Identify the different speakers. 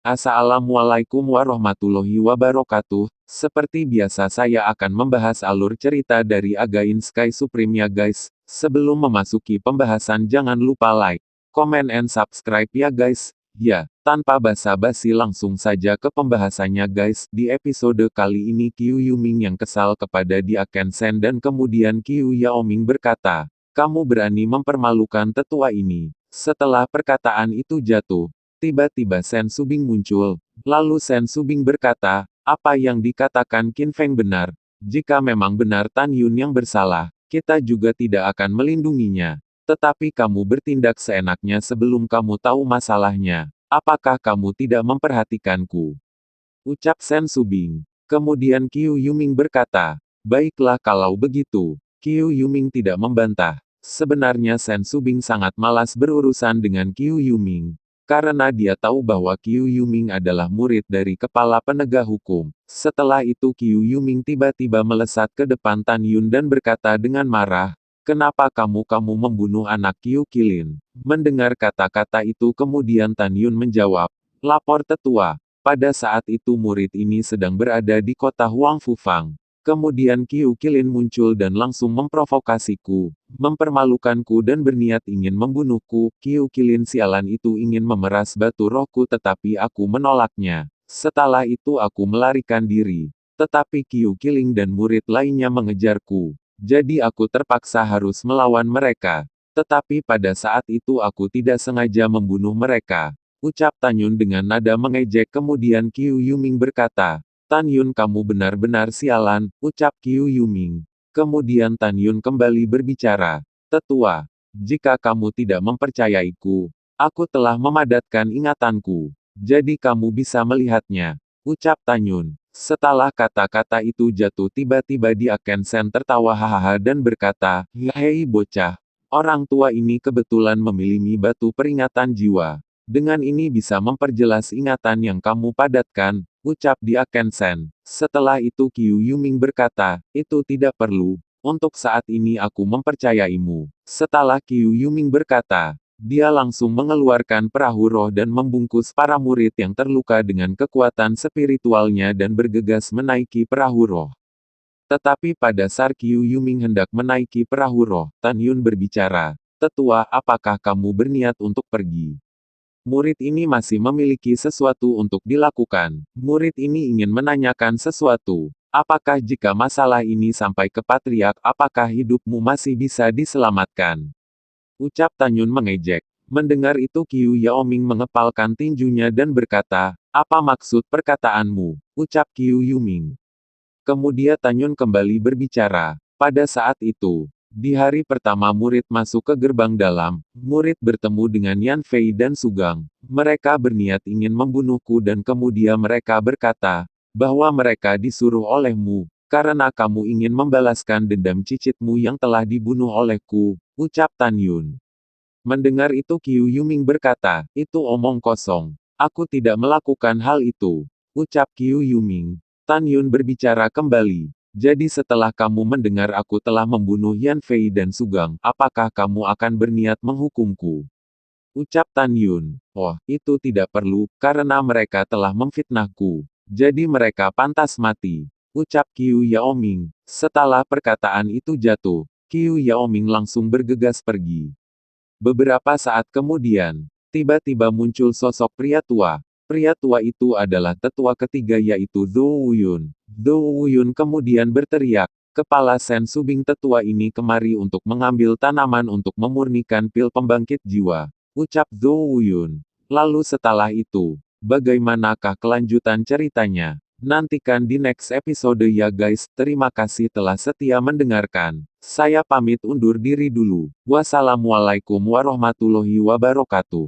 Speaker 1: Assalamualaikum warahmatullahi wabarakatuh. Seperti biasa saya akan membahas alur cerita dari Again Sky Supreme ya guys. Sebelum memasuki pembahasan jangan lupa like, comment and subscribe ya guys. Ya, tanpa basa-basi langsung saja ke pembahasannya guys. Di episode kali ini Qiu Yuming yang kesal kepada Dia Kensen dan kemudian Qiu Yaoming berkata, "Kamu berani mempermalukan tetua ini." Setelah perkataan itu jatuh, tiba-tiba Sen Subing muncul. Lalu Sen Subing berkata, apa yang dikatakan Qin Feng benar. Jika memang benar Tan Yun yang bersalah, kita juga tidak akan melindunginya. Tetapi kamu bertindak seenaknya sebelum kamu tahu masalahnya. Apakah kamu tidak memperhatikanku? Ucap Sen Subing. Kemudian Qiu Yuming berkata, baiklah kalau begitu. Qiu Yuming tidak membantah. Sebenarnya Sen Subing sangat malas berurusan dengan Qiu Yuming. Karena dia tahu bahwa Qiu Yuming adalah murid dari kepala penegak hukum. Setelah itu Qiu Yuming tiba-tiba melesat ke depan Tan Yun dan berkata dengan marah, kenapa kamu membunuh anak Qiu Qilin? Mendengar kata-kata itu kemudian Tan Yun menjawab, lapor tetua. Pada saat itu murid ini sedang berada di kota Huang Fufang. Kemudian Qiu Qilin muncul dan langsung memprovokasiku, mempermalukanku dan berniat ingin membunuhku. Qiu Qilin sialan itu ingin memeras batu rohku tetapi aku menolaknya. Setelah itu aku melarikan diri. Tetapi Qiu Qilin dan murid lainnya mengejarku. Jadi aku terpaksa harus melawan mereka. Tetapi pada saat itu aku tidak sengaja membunuh mereka. Ucap Tan Yun dengan nada mengejek kemudian Qiu Yuming berkata, Tan Yun kamu benar-benar sialan, ucap Qiu Yuming. Kemudian Tan Yun kembali berbicara. Tetua, jika kamu tidak mempercayaiku, aku telah memadatkan ingatanku. Jadi kamu bisa melihatnya. Ucap Tan Yun. Setelah kata-kata itu jatuh tiba-tiba Dia Kensen tertawa hahaha dan berkata, hei bocah, orang tua ini kebetulan memiliki batu peringatan jiwa. Dengan ini bisa memperjelas ingatan yang kamu padatkan, ucap Dia Kensen. Setelah itu Qiu Yuming berkata, itu tidak perlu, untuk saat ini aku mempercayaimu. Setelah Qiu Yuming berkata, dia langsung mengeluarkan perahu roh dan membungkus para murid yang terluka dengan kekuatan spiritualnya dan bergegas menaiki perahu roh. Tetapi pada saat Qiu Yuming hendak menaiki perahu roh, Tan Yun berbicara, tetua apakah kamu berniat untuk pergi? Murid ini masih memiliki sesuatu untuk dilakukan. Murid ini ingin menanyakan sesuatu. Apakah jika masalah ini sampai ke patriark, apakah hidupmu masih bisa diselamatkan? Ucap Tan Yun mengejek. Mendengar itu Qiu Yaoming mengepalkan tinjunya dan berkata, apa maksud perkataanmu? Ucap Qiu Yuming. Kemudian Tan Yun kembali berbicara. Pada saat itu, di hari pertama murid masuk ke gerbang dalam, murid bertemu dengan Yan Fei dan Sugang. Mereka berniat ingin membunuhku dan kemudian mereka berkata, bahwa mereka disuruh olehmu, karena kamu ingin membalaskan dendam cicitmu yang telah dibunuh olehku, ucap Tan Yun. Mendengar itu Qiu Yuming berkata, itu omong kosong. Aku tidak melakukan hal itu, ucap Qiu Yuming. Tan Yun berbicara kembali. Jadi setelah kamu mendengar aku telah membunuh Yan Fei dan Sugang, apakah kamu akan berniat menghukumku? Ucap Tan Yun. Oh, itu tidak perlu, karena mereka telah memfitnahku. Jadi mereka pantas mati. Ucap Qiu Yaoming. Setelah perkataan itu jatuh, Qiu Yaoming langsung bergegas pergi. Beberapa saat kemudian, tiba-tiba muncul sosok pria tua. Pria tua itu adalah tetua ketiga yaitu Zhou Wuyun. Zhou Wuyun kemudian berteriak, kepala Sen Subing tetua ini kemari untuk mengambil tanaman untuk memurnikan pil pembangkit jiwa. Ucap Zhou Wuyun. Lalu setelah itu, bagaimanakah kelanjutan ceritanya? Nantikan di next episode ya guys. Terima kasih telah setia mendengarkan. Saya pamit undur diri dulu. Wassalamualaikum warahmatullahi wabarakatuh.